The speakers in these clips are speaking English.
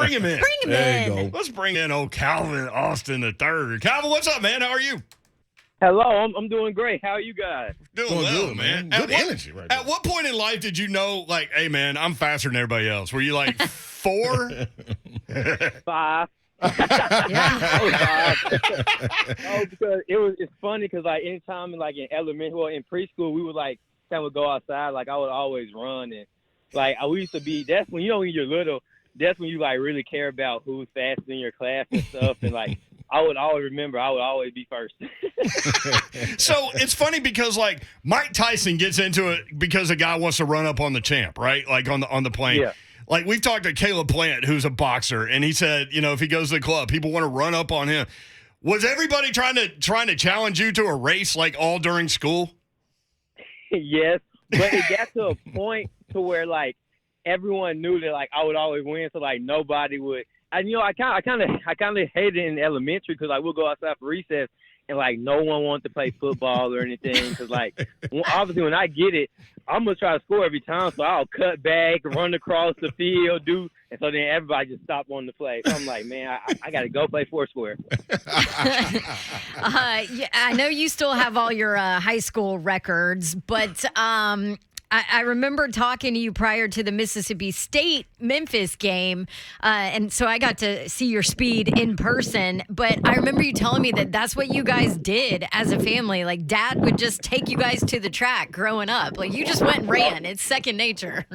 bring him in. Bring him There in. you go. Let's bring in old Calvin Austin III. Calvin, what's up, man? How are you? Hello, I'm doing great. How are you guys? Doing Doing well, good, man. man. Good energy right At there. what point in life did you know, like, hey, man, I'm faster than everybody else? Were you like 4? 5. Yeah. I was 5. Oh, because it's funny because like anytime in elementary or in preschool we would like kind of go outside. Like I would always run and like we used to be. That's when when you're little. That's when you like really care about who's faster in your class and stuff. And like I would always remember I would always be first. So it's funny because like Mike Tyson gets into it because a guy wants to run up on the champ, right? Like on the plane. Yeah. Like we've talked to Caleb Plant, who's a boxer, and he said, if he goes to the club, people want to run up on him. Was everybody trying to challenge you to a race like all during school? Yes, but it got to a point to where like everyone knew that like I would always win, so like nobody would. And I kind of hated it in elementary because like we'll go outside for recess and like no one wanted to play football or anything because like obviously when I get it, I'm gonna try to score every time, so I'll cut back, run across the field, and so then everybody just stopped wanting to play. So I'm like, man, I got to go play Foursquare. Yeah, I know you still have all your high school records, but I remember talking to you prior to the Mississippi State Memphis game, and so I got to see your speed in person. But I remember you telling me that that's what you guys did as a family. Like, Dad would just take you guys to the track growing up. Like, you just went and ran. It's second nature.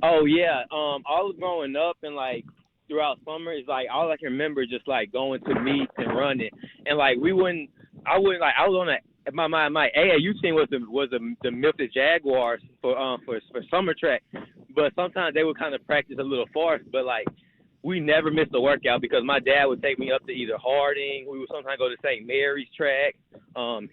Oh yeah, all growing up and like throughout summer is like all I can remember is just like going to meets and running, and like I was on my AAU team was the Memphis Jaguars for summer track, but sometimes they would kind of practice a little farce, but like we never missed a workout because my dad would take me up to either Harding, we would sometimes go to St. Mary's track,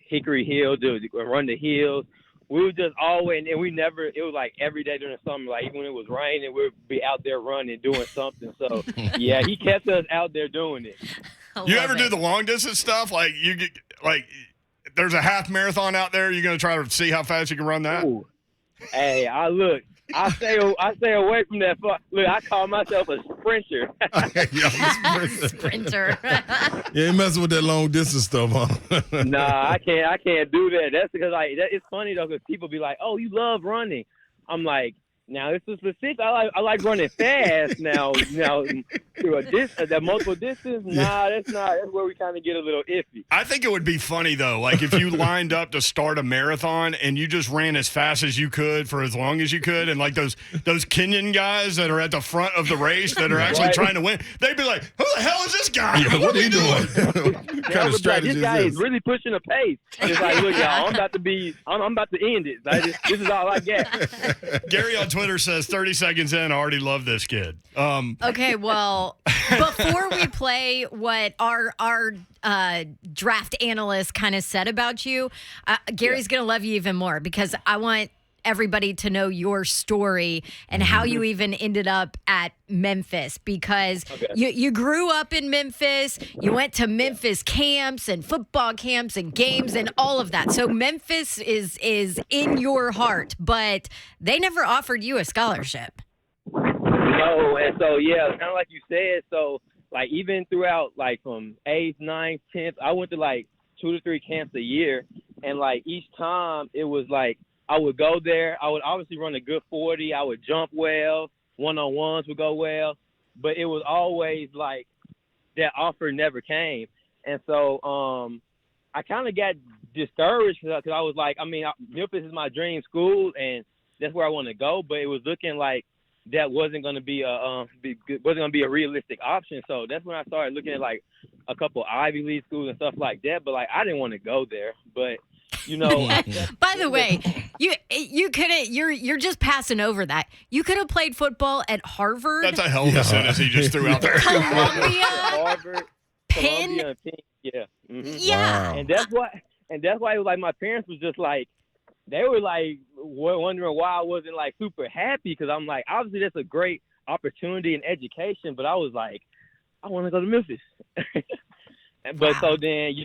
Hickory Hill to run the hills. We would just always, and we never, it was like every day during the summer, like even when it was raining, we'd be out there running, doing something. So, yeah, he kept us out there doing it. You ever do the long distance stuff? Like, there's a half marathon out there. You're going to try to see how fast you can run that? Ooh. Hey, I stay away from that. Look, I call myself a sprinter. Sprinter. You ain't messing with that long distance stuff, huh? Nah, I can't do that. That's because it's funny though, because people be like, "Oh, you love running." I'm like, now this is specific. I like running fast. Now through that multiple distance. Nah, that's not. That's where we kind of get a little iffy. I think it would be funny though, like if you lined up to start a marathon and you just ran as fast as you could for as long as you could, and like those Kenyan guys that are at the front of the race that are actually trying to win, they'd be like, "Who the hell is this guy? Yeah, what are you doing?" What kind of strategy this guy is is this? really pushing a pace. It's like, look, y'all, I'm about to end it. This is all I got. Gary on Twitter says 30 seconds in, I already love this kid. Okay, well, before we play what our draft analyst kind of said about you, Gary's going to love you even more because I want everybody to know your story and how you even ended up at Memphis because you grew up in Memphis, you went to Memphis camps and football camps and games and all of that. So Memphis is in your heart, but they never offered you a scholarship. No, and so yeah, kind of like you said. So like even throughout like from 8th, 9th, 10th, I went to like 2 to 3 camps a year, and like each time it was like I would go there. I would obviously run a good 40. I would jump well. One-on-ones would go well, but it was always like that offer never came, and so I kind of got discouraged because I was like, Memphis is my dream school, and that's where I want to go, but it was looking like that wasn't going to be a realistic option. So that's when I started looking at like a couple Ivy League schools and stuff like that. But like I didn't want to go there. But by the way, you couldn't. You're just passing over that. You could have played football at Harvard. That's a hell of a sentence he just threw out there. Columbia, Harvard, Penn. Columbia, and Penn. Yeah. Mm-hmm. Yeah. Wow. And that's why it was like my parents was just like, they were like wondering why I wasn't like super happy, because I'm like, obviously that's a great opportunity in education, but I was like, I want to go to Memphis. But so then,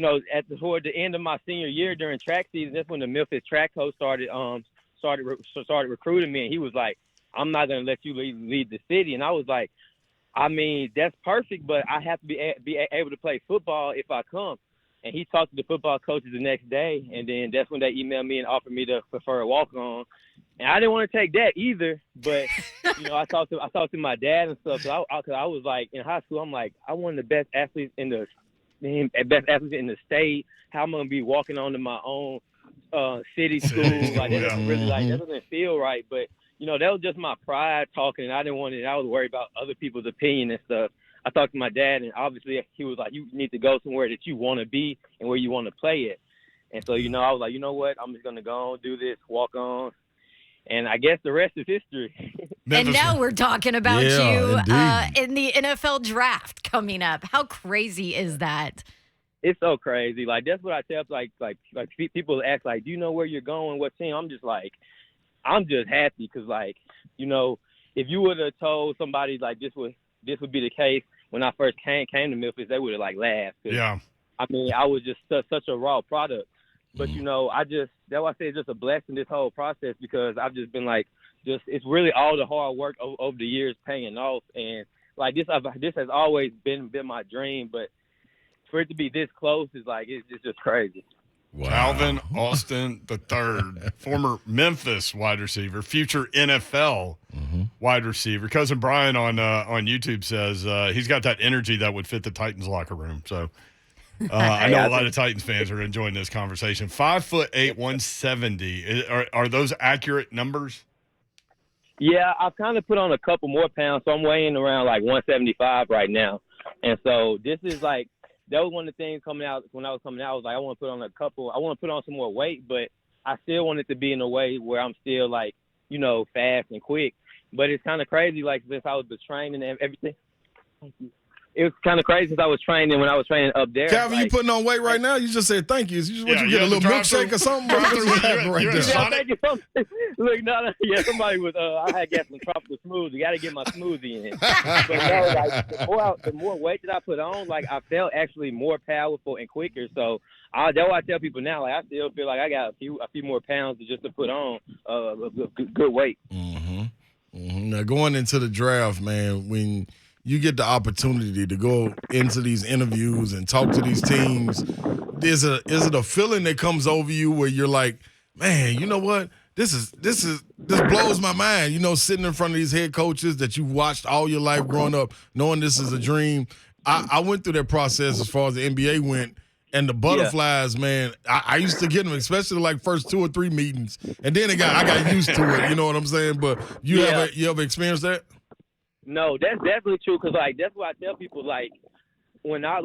toward the end of my senior year during track season, that's when the Memphis track coach started recruiting me, and he was like, I'm not going to let you leave the city. And I was like, I mean, that's perfect, but I have to be able to play football if I come. And he talked to the football coaches the next day, and then that's when they emailed me and offered me the preferred walk-on. And I didn't want to take that either, but I talked to my dad and stuff. Cause I was like in high school, I'm like, I want the best athletes in the state. How am I gonna be walking onto my own city school? Like that doesn't really that doesn't feel right. But that was just my pride talking, and I didn't want it. I was worried about other people's opinion and stuff. I talked to my dad, and obviously he was like, you need to go somewhere that you want to be and where you want to play it. And so, I was like, you know what? I'm just going to go on, do this, walk on. And I guess the rest is history. And now we're talking about you indeed. in the NFL draft coming up. How crazy is that? It's so crazy. Like, that's what I tell, like people ask, like, do you know where you're going, what team? I'm just like, I'm just happy because, like, if you would have told somebody, like, this would be the case when I first came to Memphis, they would have, like, laughed. Yeah. I mean, I was just such a raw product. But, that's why I say it's just a blessing, this whole process, because I've just been, like, it's really all the hard work over the years paying off. And, like, this has always been my dream. But for it to be this close is, like, it's just crazy. Wow. Calvin Austin III, former Memphis wide receiver, future NFL wide receiver. Cousin Brian on YouTube says he's got that energy that would fit the Titans locker room. So I know a lot of Titans fans are enjoying this conversation. 5'8", 170. Are those accurate numbers? Yeah, I've kind of put on a couple more pounds, so I'm weighing around like 175 right now. And so this is like, that was one of the things coming out when I was coming out. I was like, I want to put on some more weight, but I still want it to be in a way where I'm still like, fast and quick. But it's kind of crazy, like since I was training and everything. Thank you. It was kind of crazy since I was training when I was training up there. Calvin, like, you putting on weight right now? You just said thank you. You Yeah, get a little milkshake or something? What's happening right you're there? Sonic? thank you. Look, yeah, somebody was. I had got some tropical smoothie. Got to get my smoothie in. But no, like the more weight that I put on, like I felt actually more powerful and quicker. So that's why I tell people now. Like I still feel like I got a few more pounds to put on good weight. Now going into the draft, man, when you get the opportunity to go into these interviews and talk to these teams, is it a feeling that comes over you where you're like, man, you know what? This blows my mind. Sitting in front of these head coaches that you've watched all your life growing up, knowing this is a dream. I went through that process as far as the NBA went, and the butterflies, man. I used to get them, especially like first 2 or 3 meetings, and then I got used to it. You know what I'm saying? But you ever experienced that? No, that's definitely true. Cause like that's what I tell people. Like when I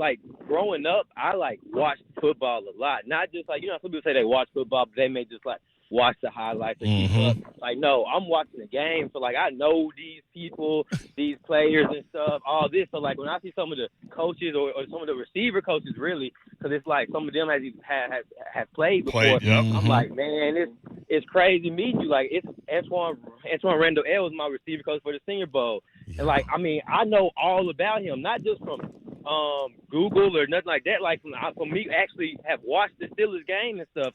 growing up, I watched football a lot. Not just some people say they watch football, but they may just watch the highlights and keep up. Like no, I'm watching the game. So I know these people, these players and stuff, all this. So when I see some of the coaches or some of the receiver coaches, really, because it's some of them have played before. I'm like, man, it's crazy meeting you. It's Antoine Randall L was my receiver coach for the Senior Bowl. And I know all about him, not just from Google or nothing like that. From me actually have watched the Steelers game and stuff.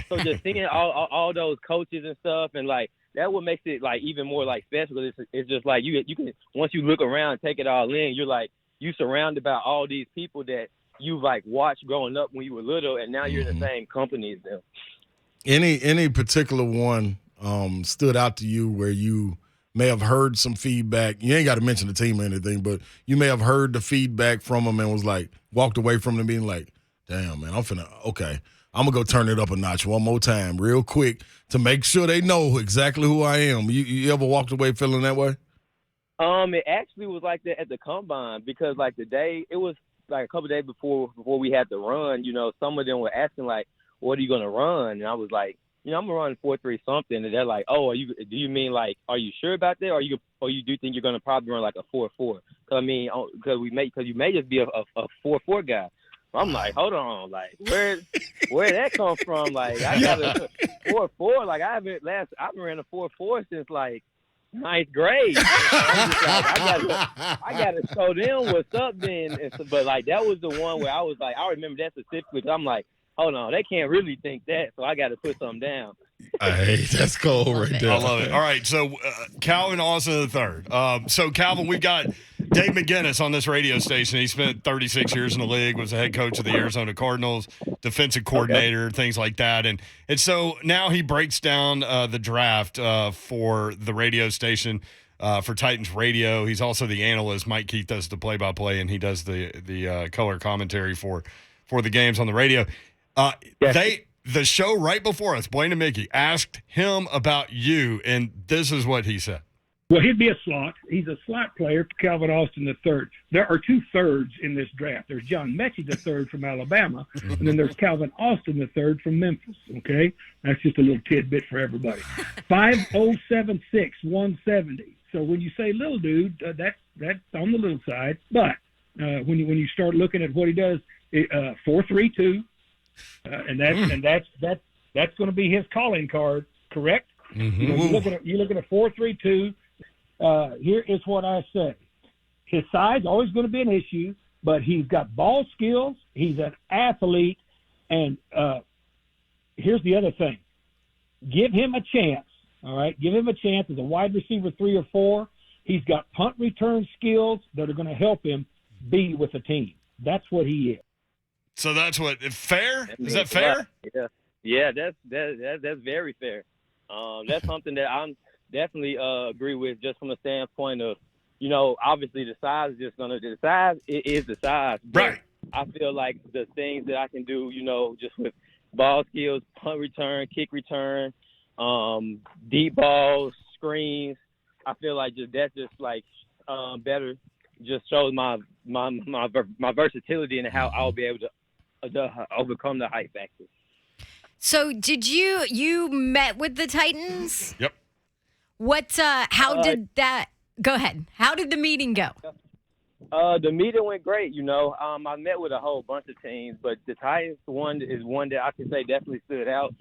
So just seeing all those coaches and stuff, and that what makes it even more special. Cause it's just you can once you look around and take it all in, you're you surrounded by all these people that you watched growing up when you were little, and now you're in the same company as them. Any particular one stood out to you where you may have heard some feedback? You ain't got to mention the team or anything, but you may have heard the feedback from them and was walked away from them being like, damn, man, I'm going to go turn it up a notch one more time real quick to make sure they know exactly who I am. You ever walked away feeling that way? It actually was like that at the combine because the day, it was a couple of days before we had to run, some of them were asking what are you going to run? And I was like, I'm gonna run 4.3 something, and they're like, "Oh, do you mean are you sure about that, or you do think you're gonna probably run a 4.4? Because you may just be a 4.4 guy." I'm like, hold on, where did that come from? I got a 4.4. I haven't ran a 4.4 since ninth grade. So I'm just I gotta show them what's up then. But that was the one where I was I remember that specifically. I'm like, hold on, they can't really think that, so I got to put something down. Hey, that's cold Love right it. there. I love it. All right, so Calvin Austin III. So Calvin, we've got Dave McGinnis on this radio station. He spent 36 years in the league, was the head coach of the Arizona Cardinals, defensive coordinator, things like that. And so now he breaks down the draft for the radio station for Titans Radio. He's also the analyst. Mike Keith does the play-by-play, and he does the color commentary for the games on the radio. The show right before us, Blaine and Mickey, asked him about you, and this is what he said. Well, he'd be a slot. He's a slot player for Calvin Austin III. There are 2 thirds in this draft. There's John Mechie III from Alabama, and then there's Calvin Austin III from Memphis, okay? That's just a little tidbit for everybody. 5'076", 170. So when you say little dude, that's on the little side. But when you start looking at what he does, 4.32, and that's going to be his calling card, correct? Mm-hmm. You're looking at 4.32. Here is what I say. His size always going to be an issue, but he's got ball skills. He's an athlete, and here's the other thing: give him a chance. All right, give him a chance as a wide receiver 3 or 4. He's got punt return skills that are going to help him be with a team. That's what he is. So that's what fair? Is that fair? Yeah, that's very fair. That's something that I'm definitely agree with, just from the standpoint of, obviously the size is just the size is the size. Right. I feel like the things that I can do, just with ball skills, punt return, kick return, deep balls, screens, I feel like that's just like better. Just shows my versatility and how I'll be able to overcome the height factor. So did you met with the Titans? Yep. How did that go ahead? How did the meeting go? The meeting went great, I met with a whole bunch of teams, but the Titans one is one that I can say definitely stood out.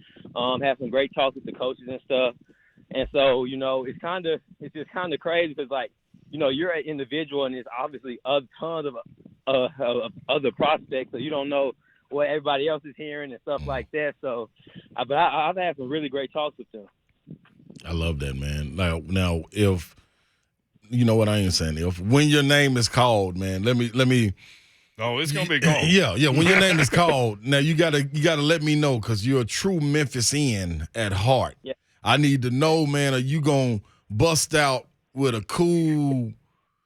Had some great talks with the coaches and stuff. And so, it's just kind of crazy because, like, you're an individual and it's obviously a ton of other prospects, so you don't know what everybody else is hearing and stuff like that. So, but I've had some really great talks with them. I love that, man. Now, if you know what I ain't saying, if when your name is called, man, let me. Oh, it's gonna be called. Yeah. When your name is called, now you gotta let me know, because you're a true Memphisian at heart. Yeah. I need to know, man. Are you gonna bust out with a cool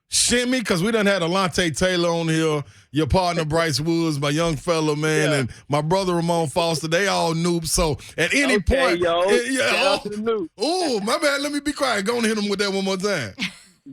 shimmy? Because we done had Alante Taylor on here, your partner Bryce Woods, my young fellow, man, and my brother Ramon Foster. They all noobs. So at any point, oh, my bad. Let me be quiet. Go and hit him with that one more time.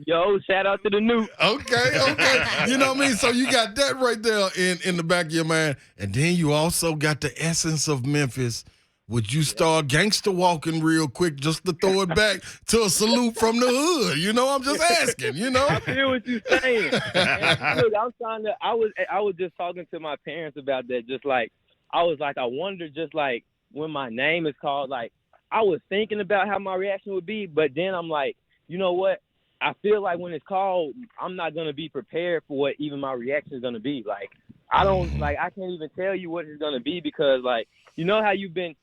Yo, shout out to the noob. Okay. You know what I mean? So you got that right there in the back of your mind. And then you also got the essence of Memphis. Would you start gangster walking real quick just to throw it back to a salute from the hood? I'm just asking, I feel what you're saying. Look, I was just talking to my parents about that. Just like, I wonder, just like, when my name is called, like, I was thinking about how my reaction would be, but then I'm like, you know what? I feel like when it's called, I'm not going to be prepared for what even my reaction is going to be. Like, I can't even tell you what it's going to be, because, like, how you've been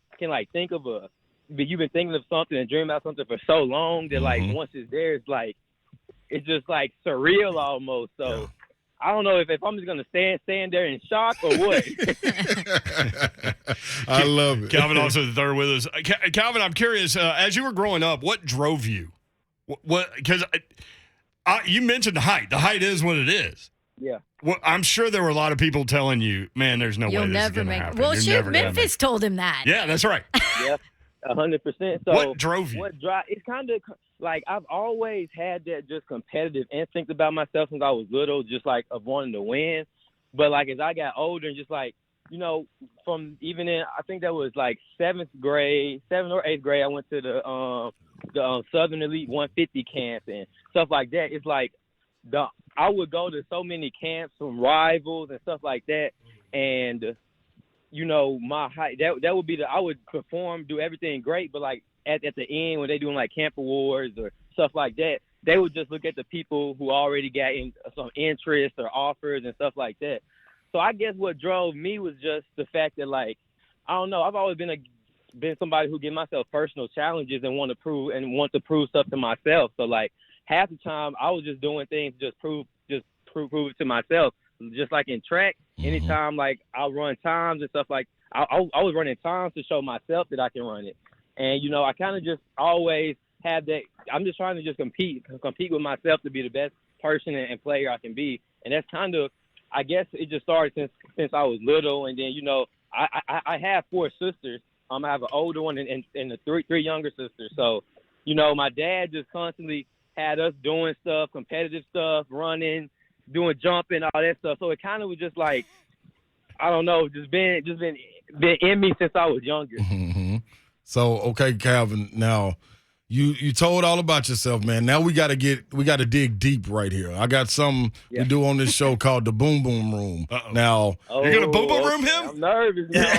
think of you've been thinking of something and dreaming about something for so long that, like, once it's there, it's just like surreal almost. So I don't know if I'm just gonna stand there in shock or what. I love it. Calvin also the third with us. Calvin, I'm curious, as you were growing up, what drove you? What, because you mentioned the height. The height is what it is. Yeah. Well, I'm sure there were a lot of people telling you, man, there's no way this is going to happen. Well, Memphis told him that. Yeah, that's right. Yeah, 100%. So what drove you? It's kind of like, I've always had that just competitive instinct about myself since I was little, just like of wanting to win. But like, as I got older and just like, from even in, I think that was like 7th or 8th grade, I went to the Southern Elite 150 camp and stuff like that. It's like, I would go to so many camps from rivals and stuff like that, and my height, that would be I would perform, do everything great, but like at the end when they doing like camp awards or stuff like that, they would just look at the people who already got some interest or offers and stuff like that. So I guess what drove me was just the fact that, like, I don't know, I've always been been somebody who give myself personal challenges and want to prove stuff to myself. So like half the time I was just doing things to prove it to myself. Just like in track, anytime like I run times and stuff like I was running times to show myself that I can run it. And you know, I kind of just always have that. I'm just trying to just compete with myself to be the best person and player I can be. And that's kind of, I guess it just started since I was little. And then, you know, I have 4 sisters. I have an older one and the three younger sisters. So, you know, my dad just constantly had us doing stuff, competitive stuff, running, doing jumping, all that stuff. So it kind of was just like, I don't know, just been in me since I was younger. Mm-hmm. So, okay, Calvin, now you told all about yourself, man. Now we got to dig deep right here. I got something we do on this show called the Boom Boom Room. Uh-oh. Now, you're going to Boom Boom Room him? I'm nervous now.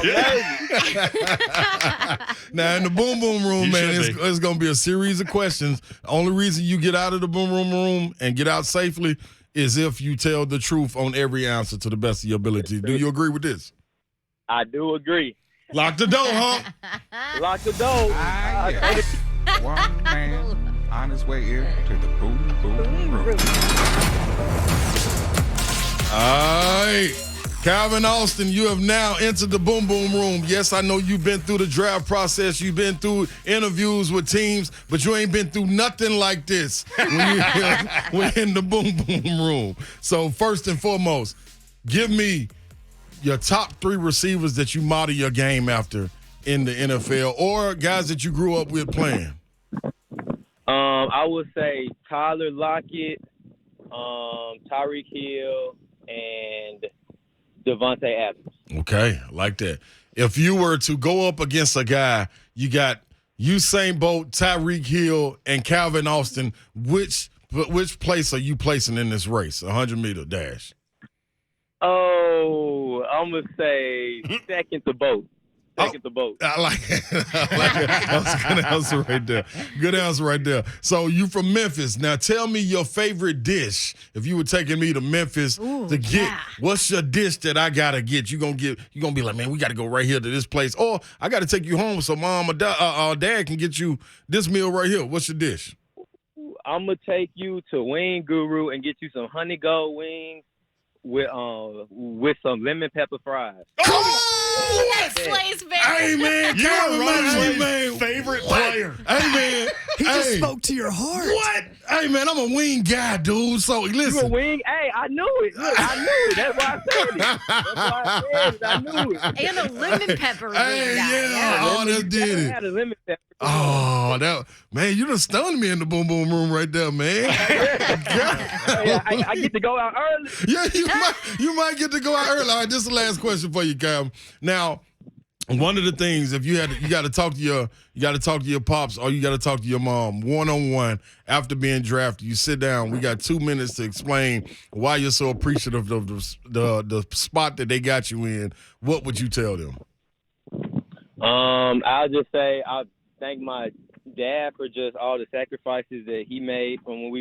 Now, in the Boom Boom Room, man, it's going to be a series of questions. The only reason you get out of the Boom Boom Room and get out safely is if you tell the truth on every answer to the best of your ability. Do you agree with this? I do agree. Lock the door, huh? Lock the door. One man on his way here to the Boom Boom Room. All right. Calvin Austin, you have now entered the Boom Boom Room. Yes, I know you've been through the draft process. You've been through interviews with teams, but you ain't been through nothing like this we're in the Boom Boom Room. So first and foremost, give me your top 3 receivers that you model your game after in the NFL, or guys that you grew up with playing. I would say Tyler Lockett, Tyreek Hill, and Devontae Adams. Okay, I like that. If you were to go up against a guy, you got Usain Bolt, Tyreek Hill, and Calvin Austin, which place are you placing in this race, 100-meter dash? Oh, I'm going to say second to Bolt. Second to Bolt. I like it. That's a good answer right there. Good answer right there. So you from Memphis. Now tell me your favorite dish. If you were taking me to Memphis to get, what's your dish that I gotta get? You gonna be like, man, we gotta go right here to this place. Or I gotta take you home so mom or dad can get you this meal right here. What's your dish? I'm gonna take you to Wing Guru and get you some honey gold wings with some lemon pepper fries. That slays very. Hey man, You're Calvin, my favorite player. Hey man, he just spoke to your heart. What? Hey man, I'm a wing guy, dude. So listen. You a wing? Hey, I knew it. Look, I knew it. That's why I said it. That's why I said it. I knew it. And a lemon pepper. Hey, yeah. Oh, that did it. Had a lemon pepper. Oh, man, you done stunned me in the Boom Boom Room right there, man. I get to go out early. Yeah, you might get to go out early. All right, this is the last question for you, Cam. Now, one of the things, if you got to talk to your pops or you got to talk to your mom one-on-one after being drafted. You sit down. We got 2 minutes to explain why you're so appreciative of the spot that they got you in. What would you tell them? I'll just say I thank my dad for just all the sacrifices that he made from when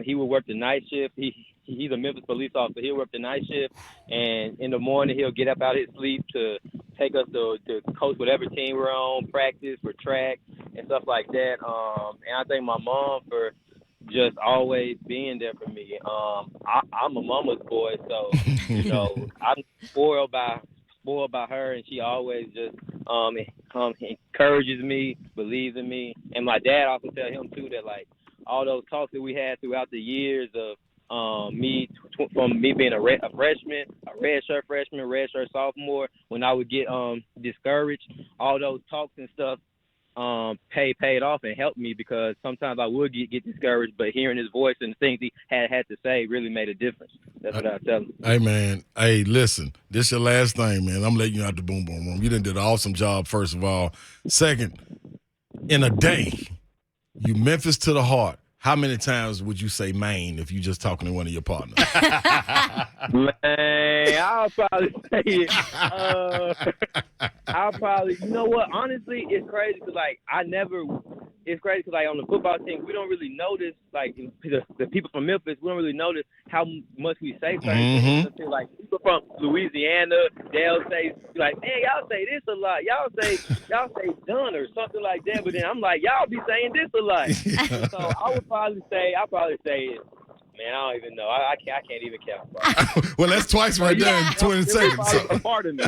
he would work the night shift. He's a Memphis police officer. He'll work the night shift, and in the morning he'll get up out of his sleep to take us to coach whatever team we're on, practice for track and stuff like that. And I thank my mom for just always being there for me. I'm a mama's boy, so you know I'm spoiled by her, and she always just encourages me, believes in me. And my dad also tell him too that like all those talks that we had throughout the years of from me being a freshman, a redshirt freshman, redshirt sophomore, when I would get discouraged, all those talks and stuff paid off and helped me, because sometimes I would get discouraged, but hearing his voice and the things he had to say really made a difference. That's what I tell him. Hey, man. Hey, listen. This your last thing, man. I'm letting you out the Boom Boom Room. You done did an awesome job, first of all. Second, in a day, you Memphis to the heart. How many times would you say Maine if you just talking to one of your partners? Man, I'll probably say it. You know what? Honestly, it's crazy because, like, I never it's crazy because like on the football team, we don't really notice like the people from Memphis. We don't really notice how much we say certain things. Until, like people from Louisiana, they'll say like, "Man, y'all say this a lot. Y'all say done or something like that." But then I'm like, "Y'all be saying this a lot." So I'll probably say it. Man, I don't even know. I can't even count. Well, that's twice right there in 20 seconds. So. A part of me.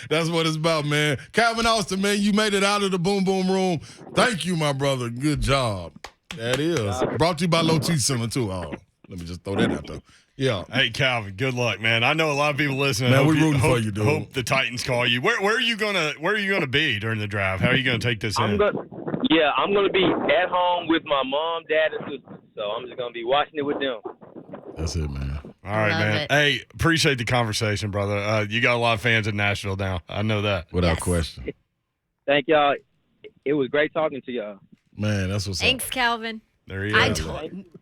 That's what it's about, man. Calvin Austin, man, you made it out of the boom boom room. Thank you, my brother. Good job. That is. Brought to you by Low T Center, too. Oh, let me just throw that out there. Yeah. Hey, Calvin, good luck, man. I know a lot of people listening. Man, we're rooting for you, dude. Hope the Titans call you. Where are you gonna be during the draft? How are you gonna take this in? I'm gonna be at home with my mom, dad, and sister. So I'm just gonna be watching it with them. That's it, man. All right, man. Hey, appreciate the conversation, brother. You got a lot of fans in Nashville now. I know that. Without question. Thank y'all. It was great talking to y'all. Man, that's what's Thanks, up. Calvin. There you go.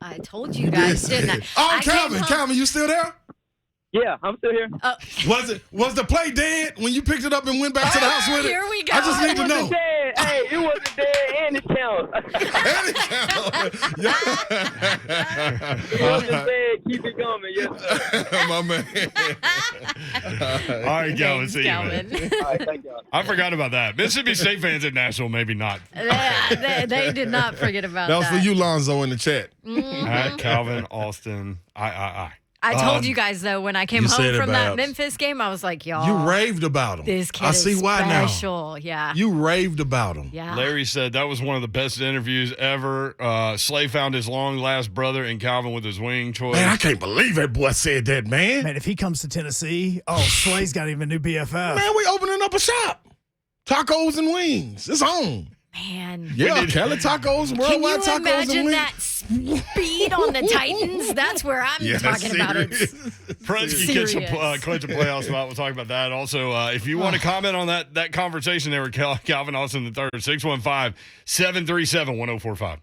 I told you guys, didn't I? Oh, Calvin, you still there? Yeah, I'm still here. Was the play dead when you picked it up and went back to the house with it? Here we go. I just need to know. Dead. Hey, it wasn't dead, and it counts. It wasn't dead. Keep it coming, yes. My man. All right, Calvin. See you, man. All right, thank y'all. I forgot about that. Mississippi State fans in Nashville, maybe not. They did not forget about that. That was for you, Lonzo, in the chat. At Calvin Austin, I told you guys, though, when I came home from that Memphis game, I was like, y'all. You raved about him. This kid I see is why special. now. Yeah. You raved about him. Yeah. Larry said that was one of the best interviews ever. Slay found his long-lost brother in Calvin with his wing choice. Man, I can't believe that boy said that, man. Man, if he comes to Tennessee, Slay's got even a new BFF. Man, we opening up a shop. Tacos and wings. It's on. Man. Yeah, Cali Tacos, Worldwide Tacos and wings. Can you imagine that speed on the Titans? That's where I'm talking about it. Prensky gets a clinch a playoff spot. We'll talk about that. Also, if you want to comment on that conversation there with Calvin Austin III, 615-737-1045.